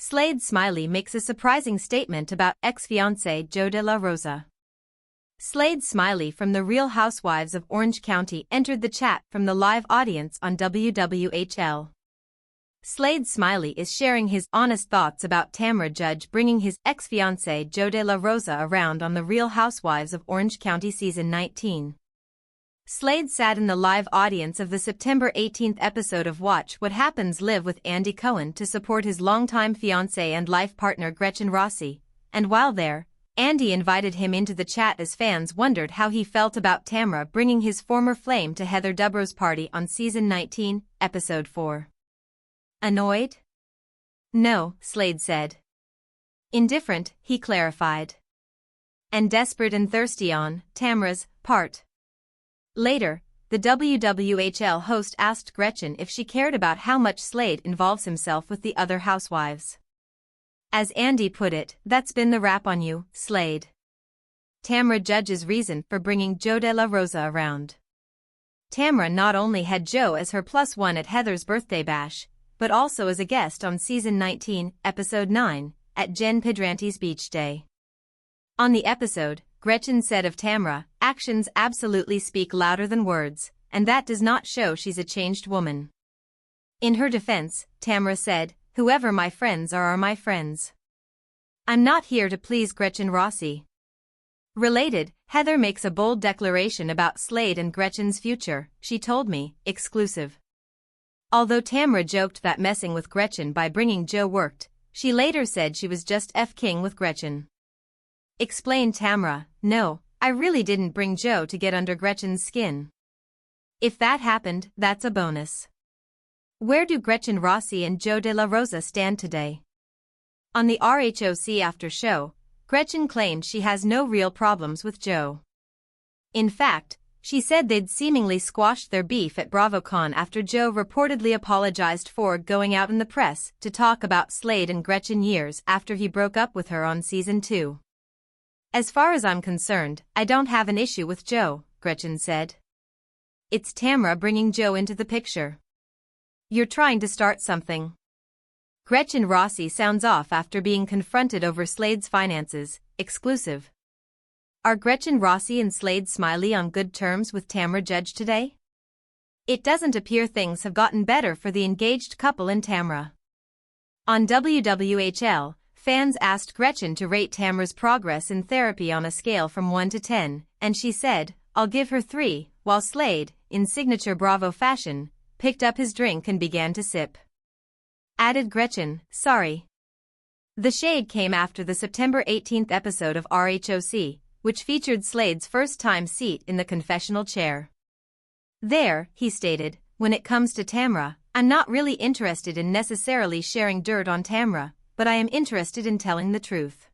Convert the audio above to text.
Slade Smiley makes a surprising statement about ex-fiancée Joe de la Rosa. Slade Smiley from The Real Housewives of Orange County entered the chat from the live audience on WWHL. Slade Smiley is sharing his honest thoughts about Tamra Judge bringing his ex-fiancée Joe de la Rosa around on The Real Housewives of Orange County Season 19. Slade sat in the live audience of the September 18 episode of Watch What Happens Live with Andy Cohen to support his longtime fiancée and life partner Gretchen Rossi, and while there, Andy invited him into the chat as fans wondered how he felt about Tamra bringing his former flame to Heather Dubrow's party on Season 19, Episode 4. Annoyed? No, Slade said. Indifferent, he clarified. And desperate and thirsty on Tamra's part. Later, the WWHL host asked Gretchen if she cared about how much Slade involves himself with the other housewives. As Andy put it, that's been the rap on you, Slade. Tamra Judge's reason for bringing Joe de la Rosa around. Tamra not only had Joe as her +1 at Heather's birthday bash, but also as a guest on Season 19, Episode 9, at Jen Pedrante's Beach Day. On the episode, Gretchen said of Tamra, actions absolutely speak louder than words, and that does not show she's a changed woman. In her defense, Tamra said, whoever my friends are my friends. I'm not here to please Gretchen Rossi. Related, Heather makes a bold declaration about Slade and Gretchen's future, she told me, exclusive. Although Tamra joked that messing with Gretchen by bringing Joe worked, she later said she was just F-king with Gretchen. Explained Tamra, no, I really didn't bring Joe to get under Gretchen's skin. If that happened, that's a bonus. Where do Gretchen Rossi and Joe de la Rosa stand today? On the RHOC after show, Gretchen claimed she has no real problems with Joe. In fact, she said they'd seemingly squashed their beef at BravoCon after Joe reportedly apologized for going out in the press to talk about Slade and Gretchen years after he broke up with her on Season 2. As far as I'm concerned, I don't have an issue with Joe, Gretchen said. It's Tamra bringing Joe into the picture. You're trying to start something. Gretchen Rossi sounds off after being confronted over Slade's finances, exclusive. Are Gretchen Rossi and Slade Smiley on good terms with Tamra Judge today? It doesn't appear things have gotten better for the engaged couple and Tamra. On WWHL, fans asked Gretchen to rate Tamra's progress in therapy on a scale from 1 to 10, and she said, I'll give her 3, while Slade, in signature Bravo fashion, picked up his drink and began to sip. Added Gretchen, sorry. The shade came after the September 18 episode of RHOC, which featured Slade's first-time seat in the confessional chair. There, he stated, when it comes to Tamra, I'm not really interested in necessarily sharing dirt on Tamra, but I am interested in telling the truth.